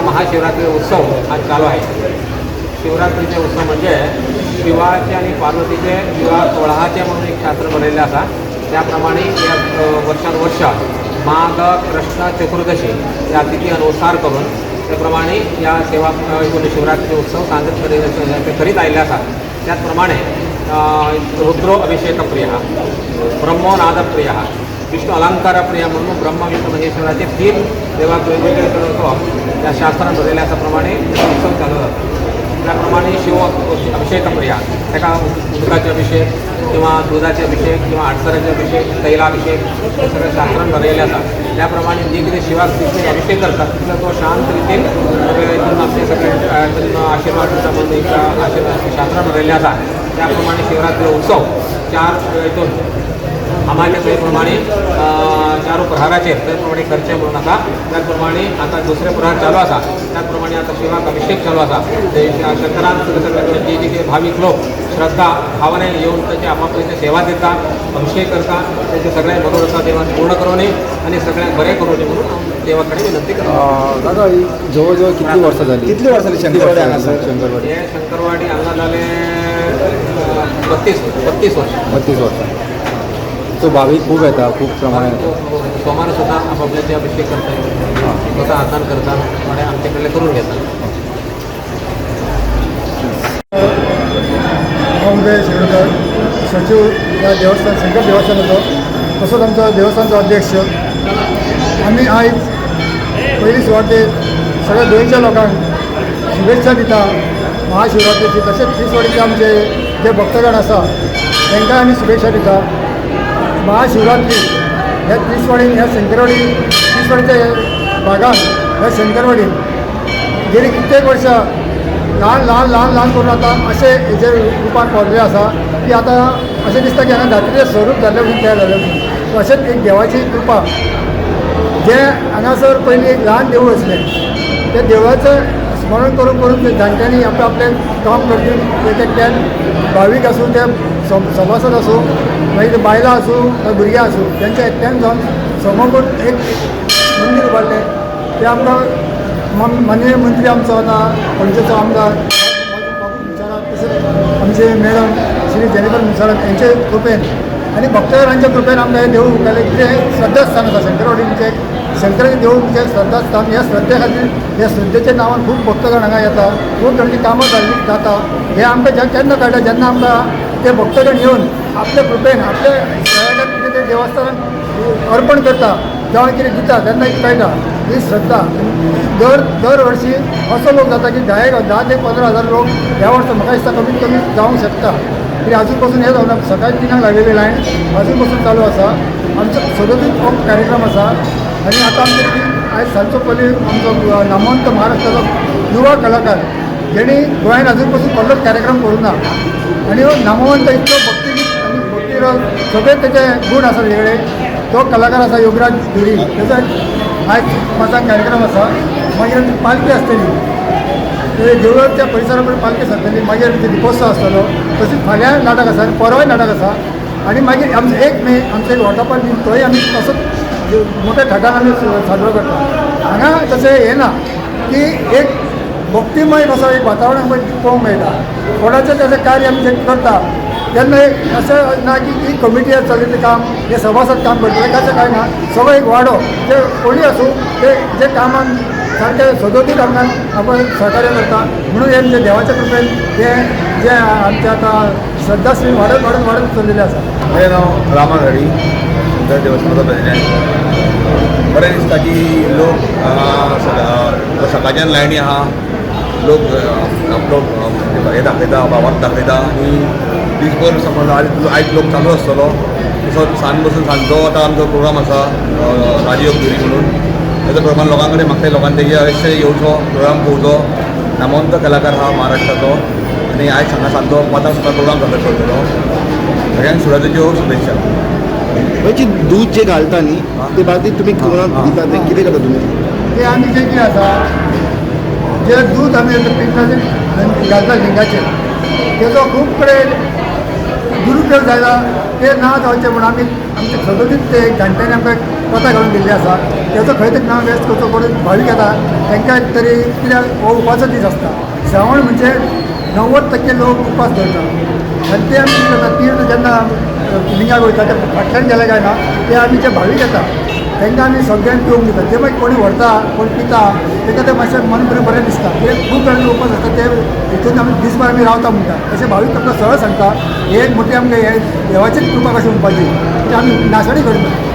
महाशिवरात्री उत्सव आज चालू आहे. शिवरात्रीचे उत्सव म्हणजे शिवाचे आणि पार्वतीचे विवाह सोहळाचे म्हणून एक शास्त्र बनलेलं असा. त्याप्रमाणे या वर्षानुवर्ष माघ कृष्ण चतुर्दशी या तिथी अनुसार करून त्याप्रमाणे या सेवा शिवरात्रीचे उत्सव सांगत करीत आलेले असतात. त्याचप्रमाणे रुद्रो अभिषेकप्रिय, ब्रह्मोनादप्रिय, विष्णू अलंकारप्रिय म्हणून ब्रह्म विष्णू महेश्वराचे 3 देवा वेगवेगळे करतो त्या शास्त्रात बनलेल्या अशाप्रमाणे उत्सव चालू जातो. त्याप्रमाणे शिव अभिषेकप्रिय, एका उदकाचे अभिषेक किंवा दुधाचे अभिषेक किंवा आडसराचे अभिषेक, तैलाभिषेक हे सगळं शास्त्रात बनलेले असतात. त्याप्रमाणे जे किती शिवास अभिषेक करतात तिथं तो शांत रीतीने इथून आपले सगळे आशीर्वाद म्हणून एक आशीर्वाद शास्त्रात बनलेले असतात. त्याप्रमाणे शिवरात्री उत्सव 4 इथून आम्हाला त्याप्रमाणे 4 प्रहाराचे त्याप्रमाणे खर्च म्हणून असा. त्याचप्रमाणे आता दुसरे प्रहार चालू असा. त्याचप्रमाणे आता शिवाक अभिषेक चालू असा. ते शंकरांत जे जे भाविक लोक श्रद्धा भावने येऊन त्याचे आपापल्या सेवा देतात, अभिषेक करतात, त्याचे सगळ्या मनोरथा देवाने पूर्ण करू नये आणि सगळ्यात बरे करू नये म्हणून देवाकडे विनंती करतो. दादा जवळजवळ किती वर्ष झाली शंकरवाडी? हे शंकरवाडी अंगा झाले 32 वर्ष. तो भाविक खूप येतात, खूप प्रमाणात सोमार सुद्धा आपापल्याचे अभिषेक करतात, स्वतः आसन करतात आणि आमच्याकडे करून घेतात. उदय शिरोडकर सचिव या देवस्थान शंकर देवस्थान होतो. तसंच आमचा देवस्थानचा अध्यक्ष. आम्ही आज पहिली सुवाते सगळ्या दोनच्या लोकांक शुभेच्छा दिता महाशिवरात्रीची. तसेच त्रिसवाडीचे आमचे जे भक्तगण आसा तांकां आमी शुभेच्छा दिता. महाशिवरात्री ह्या त्रिसवाडीन ह्या शंकरवाडी त्रिसवाडीच्या भागात ह्या शंकरवाडीन गेली कित्येक वर्सां ल्हान करून आता असे हेजे रुपान पावलेले आसा की आता अशें दिसता की हांगा जात्रेचें स्वरूप जाल्लें म्हणून तयार जाल्लें म्हणून. अशेंच एक देवाची कृपा. जे हांगासर पयलीं एक ल्हान देवूळ आसलें त्या देवळाचें स्मरण करून ते जाणट्यांनी आपलें काम करपी एक एकट्यान भावीक आसूं ते सभासद आसूं मागीर बायलां आसूं काय भुरगीं आसूं तेंच्या एकट्यान जावन समोर एक मंदीर उबारलें. तें आमकां माननीय मंत्री आमचो आतां पणजेचो आमदार मुशारफ, तशेंच आमचे मॅडम श्री जेनिफर मुशारफ यांचे कृपेन आनी भक्तगणांच्या कृपेन आमकां हें देवूळ उबारलें. कितें श्रद्धास्थान आसा शंकरवाडी म्हणजे शंकराचें देवूळ म्हणजे श्रद्धास्थान. ह्या श्रद्धे खातीर ह्या श्रद्धेच्या नांवान खूब भक्तगण हांगा येता, खूब जाणांची कामां जाता. हे आमकां केन्ना कळटा जेन्ना आमकां ते भक्तगण येवन आपल्या कृपेन आपल्या सहाय्यान कितें ते देवस्थानाक अर्पण करता जावं कितें दिता तेन्ना कळटा ही श्रद्धा. दर वर्षी असो लोक जाता की 10 ते 15,000 लोक ह्या वर्सा म्हाका दिसता कमीत कमी जावंक शकता. कित्याक अजून पासून हे जावना. सकाळी 3 लागलेली लायन अजून पासून चालू आसा. आमचो 37 हो कार्यक्रम आसा. आनी आतां आमचे आयज सांजचो पयलीं आमचो नामवंत महाराष्ट्राचो युवा कलाकार जेणी गोंयान अजून पासून कसलोच कार्यक्रम करूं ना आनी हो नामवंत इतलो भक्तीगीत आनी भक्तीरस सगळे तेचे गूण आसा वेगळे. तो कलाकार आसा योगराज धुरी. तेजो आयज माझा कार्यक्रम आसा. मागीर पालखी आसतली देवळाच्या परिसरा कडेन पालखी सरतली. मागीर दिपोत्सव आसतलो. तशेंच फाल्यां नाटक आसा आनी परवाय नाटक आसा. आनी मागीर आमचो 1 मे आमचो एक वॉटरपार्क दिन तोय आमी तसोच मोठ्या थाटान आमी साजरो करता. हांगा तशें हें ना की एक भक्तीमय कसो एक वातावरण आमकां पळोवंक मेळटा. कोणाचें तशें कार्य आमी जें करता तेन्ना एक असं ना की ही कमिटी चलयतलें काम हे सभासद काम करतले तशें कांय ना. सगळो एक वाडो जे कोणी आसूं ते जे कामान सारकें सदोदीत आमकां आपण सहकार्य करता. म्हणून हे म्हणजे देवाच्या कृपेन हे जे आमचे आतां श्रद्धाश्री वाडत चल्लेले आसा. माझे नाव रामाघाडी, शंकर देवस्थानाचो प्रेसिडेंट. बरें दिसता की लोक सकाळच्यान लायनी आहा. लोक आपलो हे दाखयता, भावार्थ दाखयता आनी दिसभर समज आयज लोक चालू आसतलो. तसोच सांज बसून सांजचो आतां आमचो प्रोग्राम आसा राजयोग धुरी म्हणून. त्याच्या प्रोग्राम लोकां कडेन म्हाका लोकांनी तेजे अशें येवचो प्रोग्राम पळोवचो. नामवंत कलाकार आहा महाराष्ट्राचो आनी आयज हांगा सांजचो 5 सुद्दां प्रोग्राम सादर करतलो. सगळ्यांक शिवरात्रेच्यो शुभेच्छा. म्हणजे दूध जे घालता न्ही ते बाबतीत तुम्ही कोणाक दिता ते कितें करता तुमी? ते आमी जें कितें आसा जे दूध आमी पिठाचें घालता लिंगाचेर तेजो खूब कडेन दुरुपयोग जायला ते ना जावचें म्हणून आमी आमचे सदतीत ते घंट्यांनी आमकां कथा घालून दिल्ली आसा तेजो खंय तरी नांव वेस्ट करचो कोण भावीक येता तांकां तरी कित्याक हो उपासो दीस आसता श्रावण म्हणजे 90% लोक उपास धरतात आनी ते आमी कितें करता तीर्थ जेन्ना लिंगाक वयता ते फाटल्यान गेले काय ना ते आमी जे भावीक येता तांकां आमी सगळ्यांक पिवंक दिता ते मागीर कोणी व्हरता कोण पिता ताका ते मातशें मन बरें दिसता कित्याक खूब जाणांचे उपास आसता ते हितून आमी दिसभर आमी रावता म्हणटा अशें भावीक आमकां सरळ सांगता हे एक मोठी आमकां हे देवाचीच कृपा कशी म्हणपाची की आमी नासडी करता